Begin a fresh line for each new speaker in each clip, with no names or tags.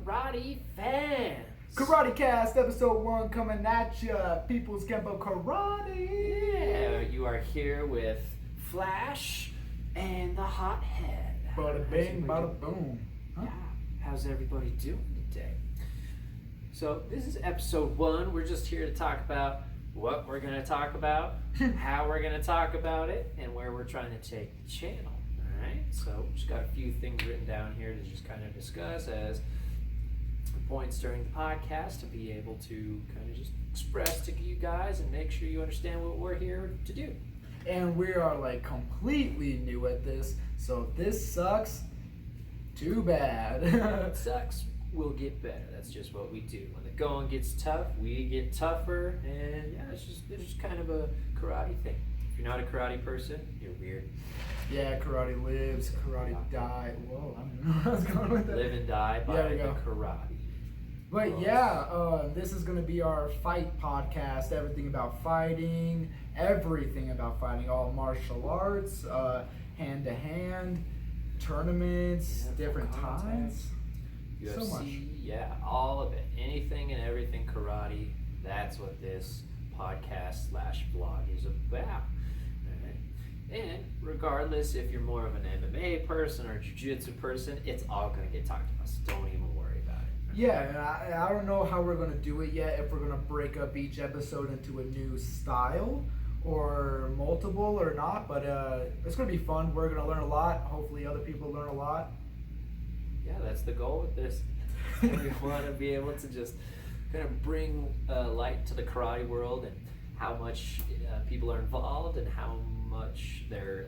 karate fans.
Karatekast episode 1 coming at ya. People's Kempo Karate.
Yeah, you are here with Flash and the Hothead.
Bada bing, bada boom.
Huh? Yeah. How's everybody doing today? So this is episode 1. We're just here to talk about what we're going to talk about, how we're going to talk about it, and where we're trying to take the channel. All right. So just got a few things written down here to just kind of discuss as points during the podcast to be able to kind of just express to you guys and make sure you understand what we're here to do.
And we are like completely new at this, so if this sucks, too bad.
It sucks, we'll get better. That's just what we do. When the going gets tough, we get tougher, and yeah, it's just kind of a karate thing. If you're not a karate person, you're weird.
Yeah, karate lives, karate die. Whoa, I don't know where I was going with that.
Live and die by the karate.
But yeah, this is going to be our fight podcast, everything about fighting, all martial arts, hand-to-hand, tournaments, different times.
UFC,
so much.
Yeah, all of it. Anything and everything karate, that's what this podcast/vlog is about. And regardless if you're more of an MMA person or a jiu-jitsu person, it's all going to get talked about, so don't even worry about it.
Yeah, and I don't know how we're going to do it yet, if we're going to break up each episode into a new style or multiple or not, but it's going to be fun. We're going to learn a lot. Hopefully other people learn a lot.
Yeah, that's the goal with this. We want to be able to just kind of bring light to the karate world and how much people are involved and how much there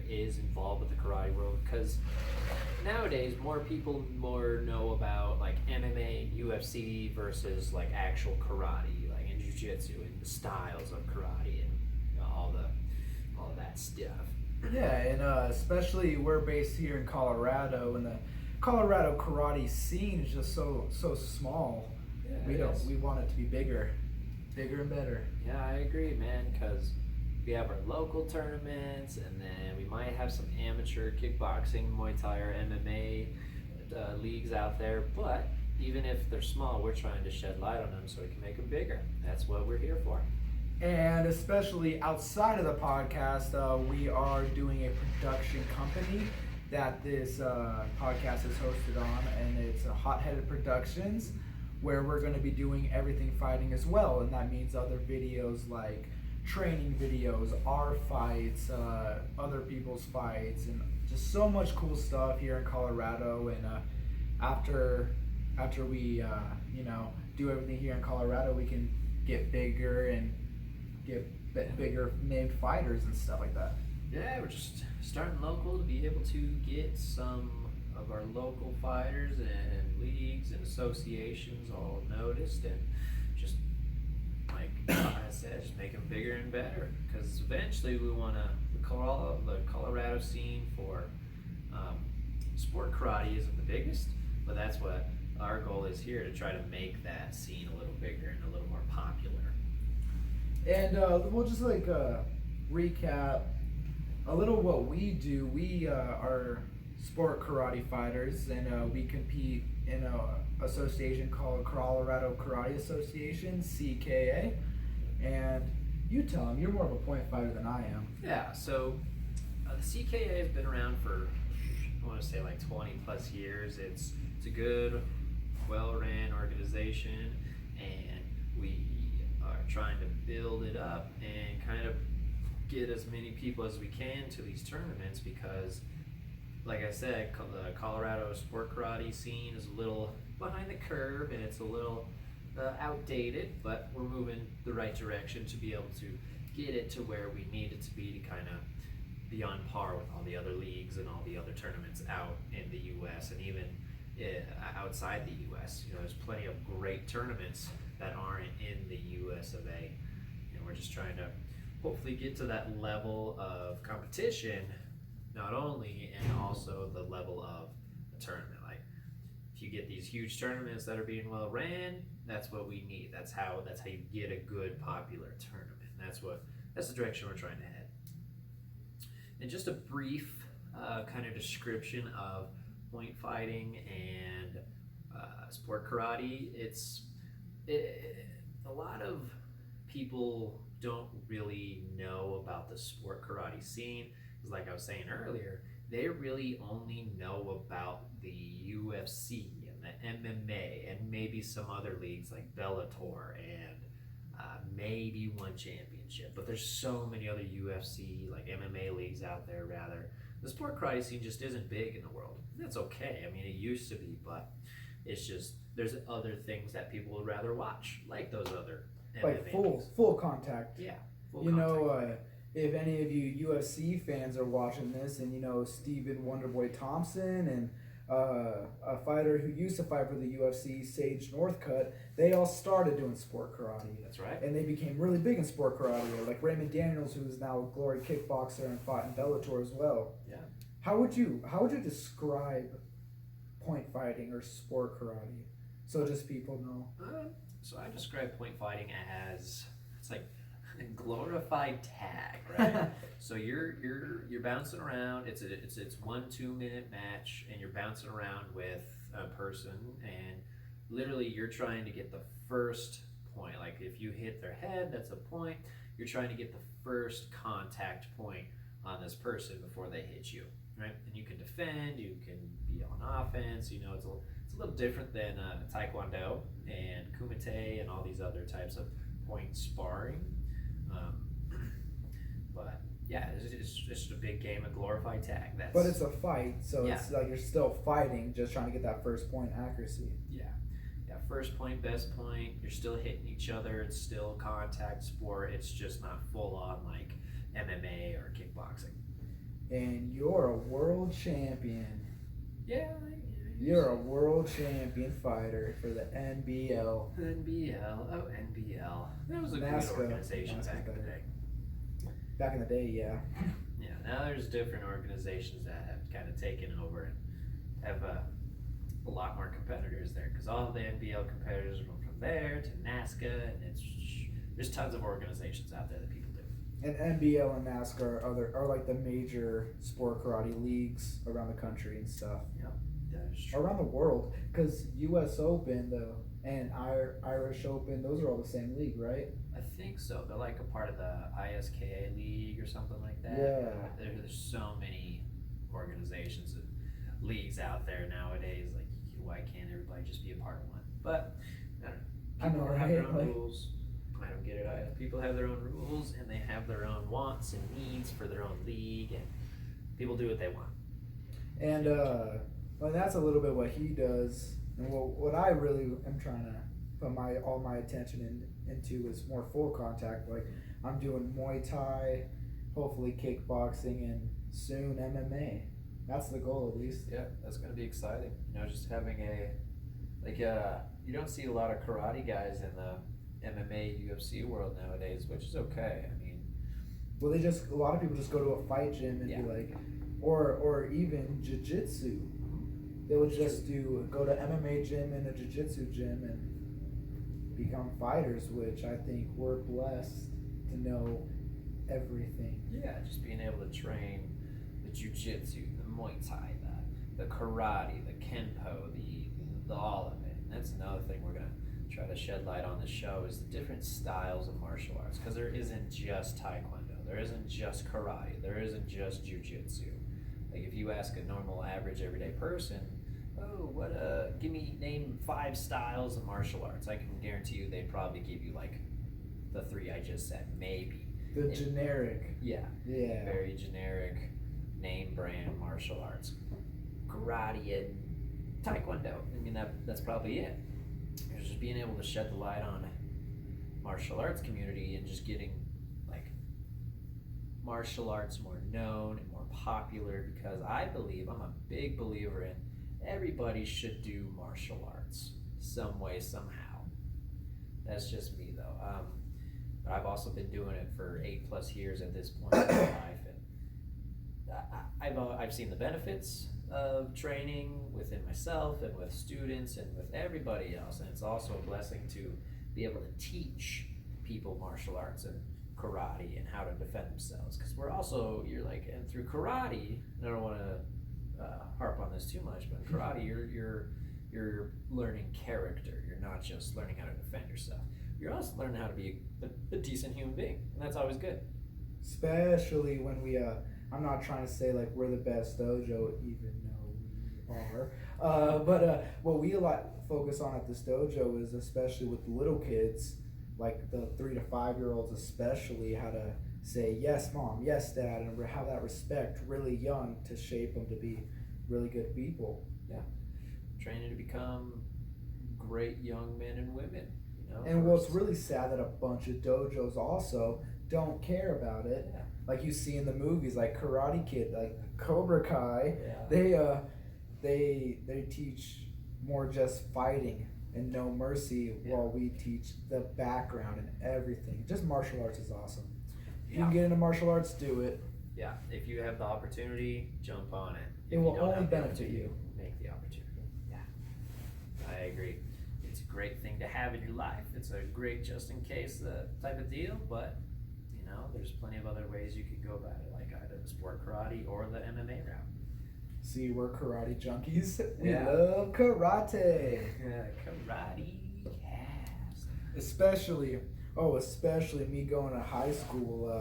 is involved with the karate world, because nowadays more people know about like MMA, UFC versus like actual karate, like in jiu-jitsu and the styles of karate and all of that stuff.
Yeah, and especially we're based here in Colorado, and the Colorado karate scene is just so small. Yeah, we want it to be bigger and better.
Yeah, I agree, man, because we have our local tournaments, and then we might have some amateur kickboxing, Muay Thai, or MMA leagues out there. But even if they're small, we're trying to shed light on them so we can make them bigger. That's what we're here for.
And especially outside of the podcast, we are doing a production company that this podcast is hosted on, and it's Hothead Productions, where we're going to be doing everything fighting as well. And that means other videos like training videos, our fights, other people's fights, and just so much cool stuff here in Colorado. And after we do everything here in Colorado, we can get bigger and get bigger named fighters and stuff like that.
Yeah, we're just starting local to be able to get some of our local fighters and leagues and associations all noticed, and just like I said, just make them bigger and better, because eventually we want to, the Colorado scene for sport karate isn't the biggest, but that's what our goal is here, to try to make that scene a little bigger and a little more popular.
And we'll just recap a little what we do. We are sport karate fighters, and we compete in an association called Colorado Karate Association, CKA. And you tell them, you're more of a point fighter than I am.
Yeah, so the CKA has been around for, I want to say like 20 plus years. It's a good, well-ran organization, and we are trying to build it up and kind of get as many people as we can to these tournaments, because like I said, the Colorado sport karate scene is a little behind the curve, and it's a little outdated, but we're moving the right direction to be able to get it to where we need it to be, to kind of be on par with all the other leagues and all the other tournaments out in the U.S. and even outside the U.S. There's plenty of great tournaments that aren't in the U.S. of A. And we're just trying to hopefully get to that level of competition, not only, and also the level of a tournament. Like, if you get these huge tournaments that are being well ran, that's what we need. That's how you get a good popular tournament. That's the direction we're trying to head. And just a brief kind of description of point fighting and sport karate, a lot of people don't really know about the sport karate scene. Because, like I was saying earlier, they really only know about the UFC and the MMA and maybe some other leagues like Bellator and maybe one championship. But there's so many other UFC, like MMA leagues out there, rather. The sport karate scene just isn't big in the world. That's okay. I mean, it used to be, but it's just there's other things that people would rather watch, like those other
like
MMA
full contact.
Yeah, full
You
contact.
know, if any of you UFC fans are watching this, and you know Stephen Wonderboy Thompson and a fighter who used to fight for the UFC, Sage Northcutt, they all started doing sport karate.
That's right.
And they became really big in sport karate. Like Raymond Daniels, who is now a glory kickboxer and fought in Bellator as well.
Yeah.
How would you describe point fighting or sport karate? So just people know.
So I describe point fighting as it's like a glorified tag, right? So you're bouncing around. It's 1-2 minute match, and you're bouncing around with a person, and literally you're trying to get the first point. Like if you hit their head, that's a point. You're trying to get the first contact point on this person before they hit you, right? And you can defend, you can be on offense. You know, it's a little different than Taekwondo and Kumite and all these other types of point sparring. But yeah, it's just a big game of glorified tag.
But it's a fight, so it's like you're still fighting, just trying to get that first point accuracy.
Yeah, first point, best point. You're still hitting each other. It's still contact sport. It's just not full on like MMA or kickboxing.
And you're a world champion.
Yeah.
You're a world champion fighter for the NBL.
NBL. That was a good organization back in the day.
Back in the day, yeah.
Yeah, now there's different organizations that have kind of taken over and have a lot more competitors there, because all the NBL competitors are from there to NASCA, and there's tons of organizations out there that people do.
And NBL and NASCA are like the major sport karate leagues around the country and stuff.
Yep, that is true.
Around the world, because U.S. Open and Irish Open, those are all the same league, right?
I think so. They're like a part of the ISKA league or something like that.
Yeah.
There's so many organizations and leagues out there nowadays. Like, why can't everybody just be a part of one? But I don't know. People have their own rules. I don't get it. People have their own rules, and they have their own wants and needs for their own league, and people do what they want.
And well, that's a little bit what he does. And what I really am trying to put all my attention into is more full contact. Like I'm doing Muay Thai, hopefully kickboxing, and soon MMA. That's the goal, at least.
Yeah, that's gonna be exciting. You know, just having you don't see a lot of karate guys in the MMA UFC world nowadays, which is okay. I mean,
well, a lot of people just go to a fight gym and be like, or even jiu-jitsu. They would just go to MMA gym and a jiu-jitsu gym and become fighters, which I think we're blessed to know everything.
Yeah, just being able to train the jiu-jitsu, the Muay Thai, the karate, the kenpo, the all of it. And that's another thing we're gonna try to shed light on the show is the different styles of martial arts, because there isn't just Taekwondo, there isn't just karate, there isn't just jiu-jitsu. Like if you ask a normal, average, everyday person, name 5 styles of martial arts, I can guarantee you they'd probably give you like the 3 I just said, maybe.
Generic.
Yeah.
Yeah.
Very generic name brand martial arts. Karate and Taekwondo. I mean, that's probably it. It's just being able to shed the light on martial arts community and just getting like martial arts more known and more popular, because I'm a big believer in everybody should do martial arts some way, somehow. That's just me though. But I've also been doing it for 8+ years at this point in my life, and I've seen the benefits of training within myself and with students and with everybody else, and it's also a blessing to be able to teach people martial arts and karate and how to defend themselves, because and through karate, I don't want to harp on this too much, but in karate you're you're learning character. You're not just learning how to defend yourself. You're also learning how to be a decent human being, and that's always good.
Especially when we I'm not trying to say like we're the best dojo, even though we are. But what we focus on at this dojo is, especially with the little kids, like the 3 to 5 year olds, especially, how to say yes, mom, yes, dad, and have that respect really young to shape them to be really good people.
Yeah, training to become great young men and women. You know,
and what's really sad that a bunch of dojos also don't care about it.
Yeah.
Like you see in the movies, like Karate Kid, like Cobra Kai.
Yeah.
They teach more just fighting and no mercy, while we teach the background and everything. Just martial arts is awesome. If you can get into martial arts, do it.
Yeah, if you have the opportunity, jump on it.
It will only benefit you.
Make the opportunity. Yeah, I agree. It's a great thing to have in your life. It's a great just in case type of deal, but you know, there's plenty of other ways you could go about it, like either the sport karate or the MMA route.
See, we're karate junkies. We
Yeah.
love karate.
Yeah, Karatekast.
Especially me going to high school.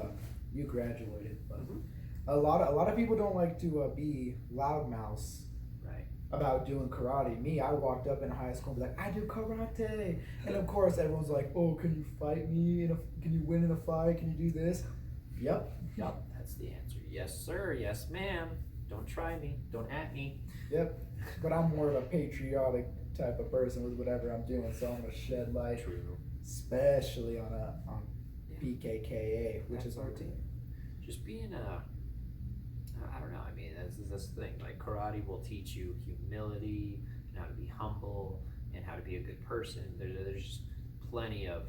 You graduated, but a lot of people don't like to be loudmouths
Right.
about doing karate. Me, I walked up in high school and be like, I do karate, and of course everyone's like, oh, can you fight me? Can you win in a fight? Can you do this? Yep.
That's the answer. Yes, sir. Yes, ma'am. Don't try me. Don't at me.
Yep. But I'm more of a patriotic type of person with whatever I'm doing, so I'm gonna shed light,
True.
especially on PKKA, which
That's
is our team.
Just being I don't know. I mean, this is this thing. Like karate will teach you humility and how to be humble and how to be a good person. There's just plenty of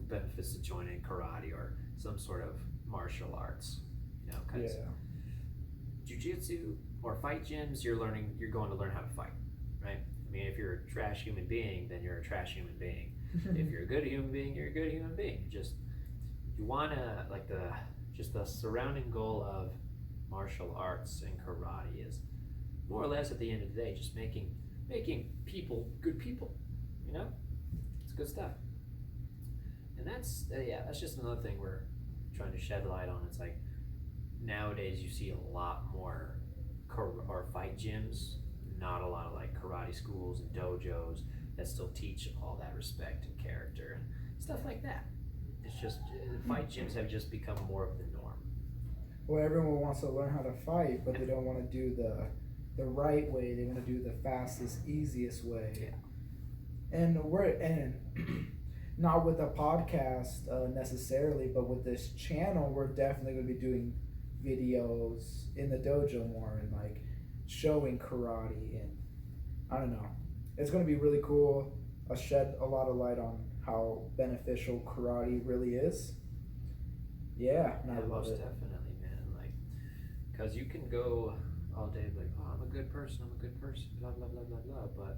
benefits to joining karate or some sort of martial arts. You know, because jiu-jitsu or fight gyms, you're going to learn how to fight, right? I mean, if you're a trash human being, then you're a trash human being. If you're a good human being, you're a good human being. You wanna like the surrounding goal of martial arts and karate is more or less at the end of the day just making people good people. You know, it's good stuff. And that's just another thing we're trying to shed light on. It's like nowadays you see a lot more fight gyms, not a lot of like karate schools and dojos that still teach all that respect and character and stuff like that. It's just fight gyms have just become more of the norm.
Well, everyone wants to learn how to fight, but they don't want to do the right way. They want to do the fastest, easiest way.
Yeah.
And not with a podcast necessarily, but with this channel, we're definitely going to be doing videos in the dojo more and like showing karate, and I don't know. It's going to be really cool. I'll shed a lot of light on how beneficial karate really is. Yeah, and I love
most
it.
definitely, man. Like, because you can go all day like, oh, I'm a good person, blah blah blah blah blah, but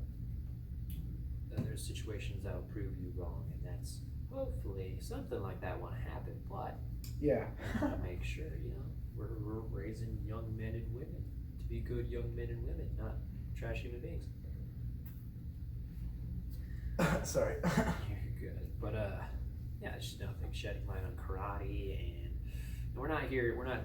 then there's situations that'll prove you wrong, and that's hopefully something like that won't happen. But
Yeah.
we want to make sure, you know, we're raising young men and women to be good young men and women, not trash human beings.
Sorry.
You're good, but yeah, it's just nothing shedding light on karate, and we're not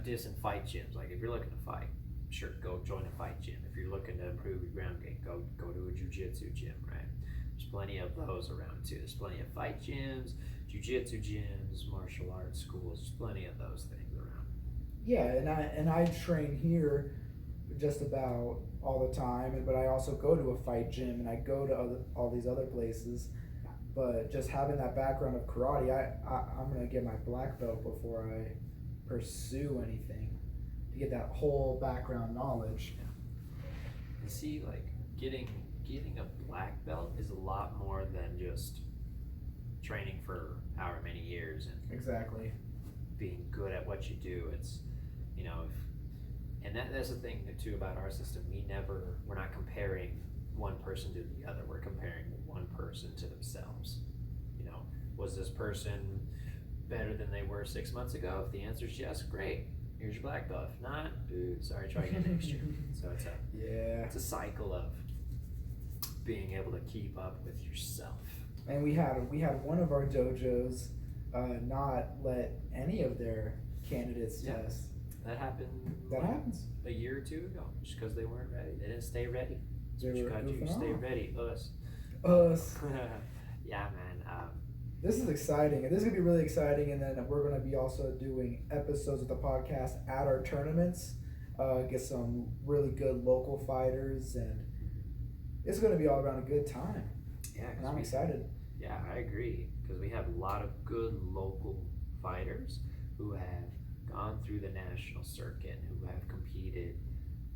dissing fight gyms. Like if you're looking to fight, sure, go join a fight gym. If you're looking to improve your ground game, go to a jiu-jitsu gym, right? There's plenty of those around too. There's plenty of fight gyms, jiu-jitsu gyms, martial arts schools. There's plenty of those things around.
Yeah, and I train here just about all the time, but I also go to a fight gym and I go to all these other places. But just having that background of karate, I'm gonna get my black belt before I pursue anything, to get that whole background knowledge.
And see, like getting a black belt is a lot more than just training for however many years and
Exactly.
being good at what you do. It's, you know, and that's the thing too about our system. We're not comparing one person to the other. We're comparing one person to themselves. You know, was this person better than they were 6 months ago? If the answer is yes, great. Here's your black belt. If not, sorry, try again next year. So it's a cycle of being able to keep up with yourself.
And we had one of our dojos not let any of their candidates test.
That happened.
That happens.
A year or two ago, just because they weren't ready. They didn't stay ready.
They were goofing
Stay
off.
ready, us. Yeah, man.
This is exciting, and this is gonna be really exciting. And then we're gonna be also doing episodes of the podcast at our tournaments. Get some really good local fighters, and it's gonna be all around a good time.
Yeah,
and I'm excited.
Yeah, I agree, because we have a lot of good local fighters who have gone through the national circuit, who have competed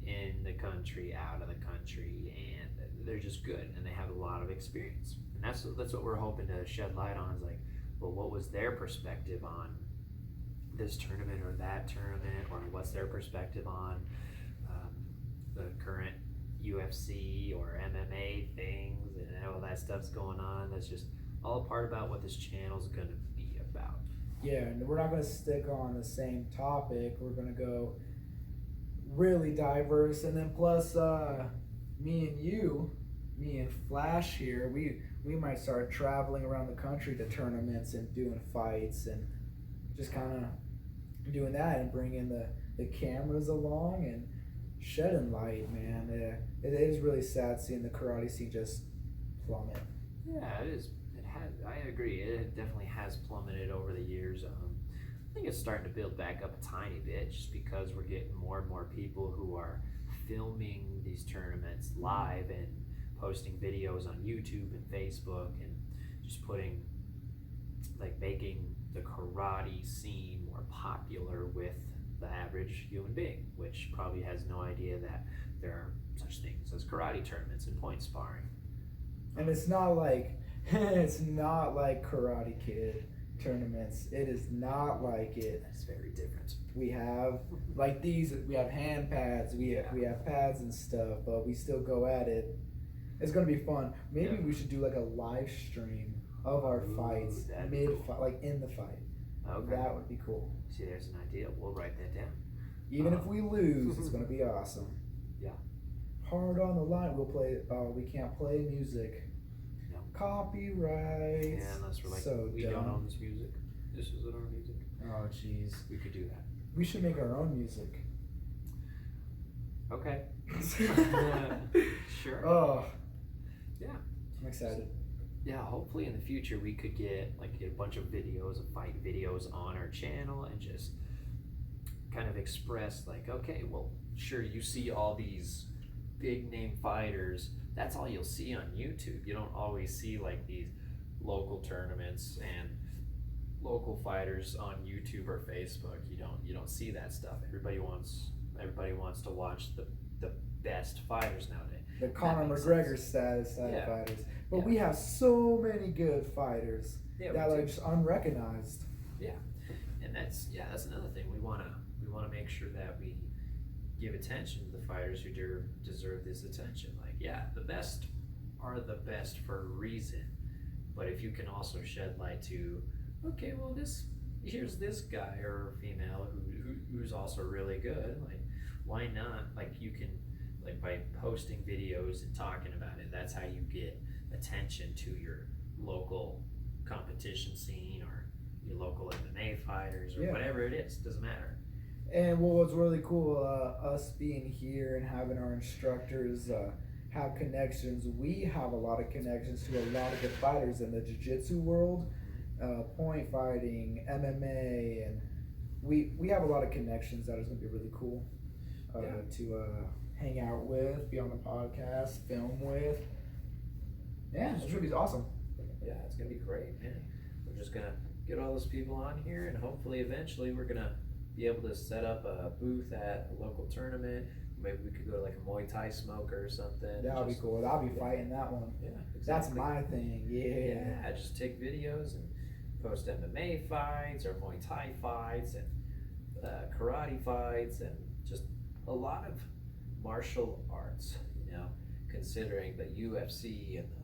in the country, out of the country, and they're just good, and they have a lot of experience. And that's what we're hoping to shed light on, is like, well, what was their perspective on this tournament or that tournament, or what's their perspective on the current UFC or MMA things, and all that stuff's going on. That's just all a part about what this channel's gonna be about.
Yeah, and we're not gonna stick on the same topic. We're gonna go really diverse, and then plus me and Flash here, we might start traveling around the country to tournaments and doing fights and just kind of doing that and bringing the cameras along and shedding light, man. It is really sad seeing the karate scene just plummet.
Yeah, it is. I agree. It definitely has plummeted over the years. I think it's starting to build back up a tiny bit, just because we're getting more and more people who are filming these tournaments live and posting videos on YouTube and Facebook, and just making the karate scene more popular with the average human being, which probably has no idea that there are such things as karate tournaments and point sparring.
And it's not like Karate Kid tournaments. It is not like it.
It's very different.
We have we have hand pads, we have pads and stuff, but we still go at it. It's gonna be fun. Maybe we should do like a live stream of our fights mid-fight, like in the fight.
Okay.
That would be cool.
See, there's an idea. We'll write that down.
Even if we lose, it's gonna be awesome.
Yeah.
Hard on the line. We'll play. We can't play music.
No.
Copyright.
Yeah, unless we're like,
so
we
dumb.
don't own this music. This isn't our music.
Oh, jeez.
We could do that.
We should make our own music.
Okay. Sure.
Oh.
Yeah.
I'm excited.
Yeah, hopefully in the future we could get a bunch of videos, of fight videos on our channel, and just kind of express like, okay, well, sure, you see all these big name fighters, that's all you'll see on YouTube. You don't always see like these local tournaments and local fighters on YouTube or Facebook. You don't see that stuff. Everybody wants to watch the best fighters nowadays.
The Conor McGregor status fighters. But we have so many good fighters that are just unrecognized.
Yeah. And that's another thing. We wanna make sure that we give attention to the fighters who deserve this attention. Like, yeah, the best are the best for a reason. But if you can also shed light to, okay, well, here's this guy or female who's also really good. Like, why not? Like, you can, like, by posting videos and talking about it, that's how you get attention to your local competition scene or your local MMA fighters or whatever it is. Doesn't matter.
And what's really cool, us being here and having our instructors have connections. We have a lot of connections to a lot of good fighters in the jiu-jitsu world, point fighting, MMA, and we have a lot of connections that is going to be really cool to hang out with, be on the podcast, film with. Yeah, it's going to be awesome.
Yeah, it's going to be great, man. We're just going to get all those people on here, and hopefully eventually we're going to be able to set up a booth at a local tournament. Maybe we could go to like a Muay Thai smoker or something.
That would be cool. I'll be fighting that one.
Yeah, exactly.
That's my thing. Yeah.
Just take videos and post MMA fights or Muay Thai fights and karate fights and just a lot of martial arts, considering the UFC and the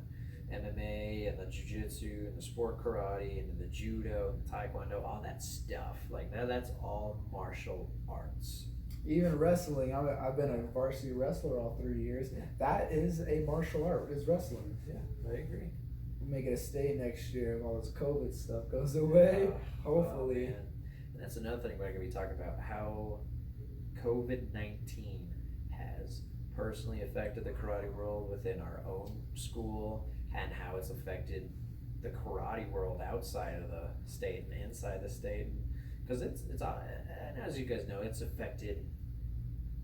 MMA and the jiu-jitsu and the sport karate and the judo and the taekwondo, all that stuff. Like, that's all martial arts.
Even wrestling, I've been a varsity wrestler all 3 years. That is a martial art, is wrestling.
Yeah, I agree.
We'll make it a stay next year if all this COVID stuff goes away. Hopefully.
And that's another thing we're going to be talking about, how COVID-19 has personally affected the karate world within our own school, and how it's affected the karate world outside of the state and inside the state. Because it's and as you guys know, it's affected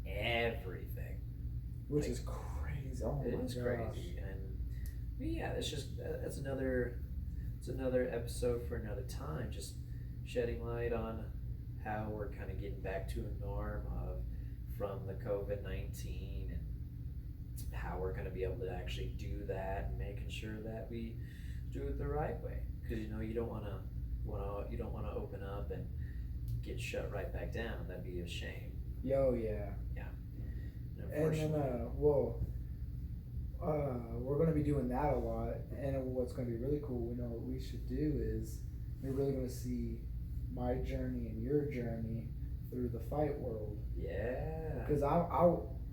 everything.
Which is crazy. Oh my gosh.
Crazy. And yeah, that's another episode for another time. Just shedding light on how we're kind of getting back to a norm from the COVID-19, and how we're going to be able to actually do that, and making sure that we do it the right way. Because you don't want to open up and get shut right back down. That'd be a shame.
Yo, yeah.
Yeah.
And then, we're going to be doing that a lot. And what's going to be really cool, what we should do is we're really going to see my journey and your journey through the fight world.
Yeah.
Because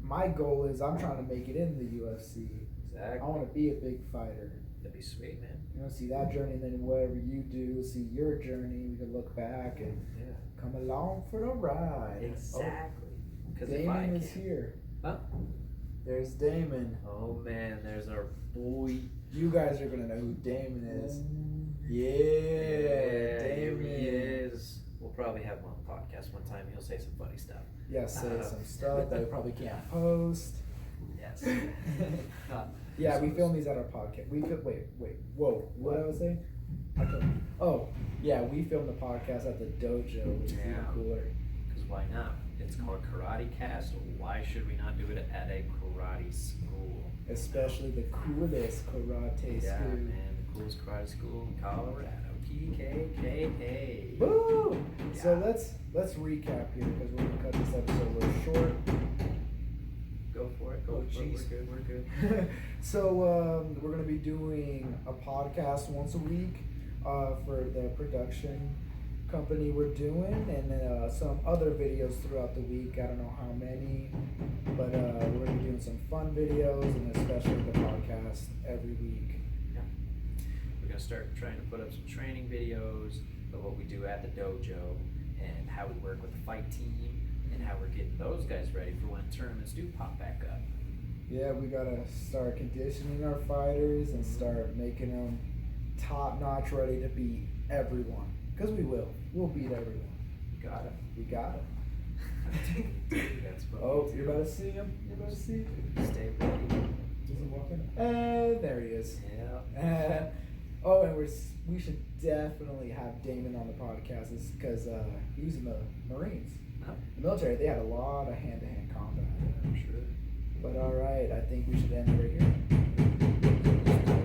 my goal is I'm trying to make it in the UFC.
Exactly.
I want to be a big fighter.
That'd be sweet, man.
See that journey, and then whatever you do, see your journey. We can look back and come along for the ride.
Exactly.
Because Damen is here.
Huh?
There's Damen.
Oh man, there's our boy.
You guys are gonna know who Damen is. Yeah, Damen.
He is. We'll probably have him on the podcast one time. He'll say some funny stuff.
Yeah, say some stuff that we probably can't post.
Yes.
Yeah, we film these at our podcast. Whoa, what did I was saying? Oh, yeah, we film the podcast at the dojo, which is even cooler.
Because why not? It's called Karatekast. Why should we not do it at a karate school?
Especially the coolest karate
Yeah,
school.
man, the coolest karate school in Colorado. PKKA.
Woo!
Yeah.
So let's recap here, because we're gonna cut this episode a little short.
Go for it. We're good.
So we're going to be doing a podcast once a week for the production company we're doing, and then some other videos throughout the week. I don't know how many, but we're going to be doing some fun videos, and especially the podcast every week.
Yeah. We're going to start trying to put up some training videos of what we do at the dojo, and how we work with the fight team, and how we're getting those guys ready for when tournaments do pop back up.
Yeah, we gotta start conditioning our fighters and start making them top-notch, ready to beat everyone. Because we will. We'll beat everyone. We got it.
That's what
you're about to see him?
Stay ready.
Does he walk in? There he is.
Yeah.
And we should definitely have Damen on the podcast, because he was in the Marines. The military, they had a lot of hand-to-hand combat.
I'm sure.
But alright, I think we should end right here.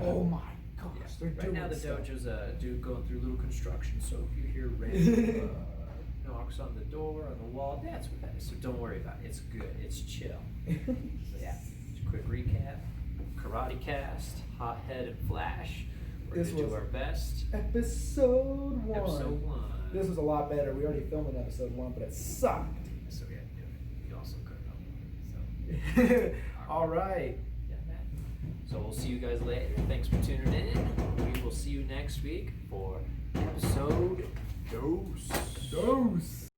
Oh my gosh, they're
right
doing
now the
stuff.
dojo's going through little construction, so if you hear random knocks on the door, on the wall, that's what that is. So don't worry about it. It's good. It's chill. So yeah, just a quick recap. Karatekast, Hothead, and Flash. We're going to do our best.
Episode 1.
Episode 1.
This was a lot better. We already filmed in episode 1, but it sucked.
So we had to do it. You also couldn't help it. So.
All right.
Yeah, man. So we'll see you guys later. Thanks for tuning in. We will see you next week for episode dose.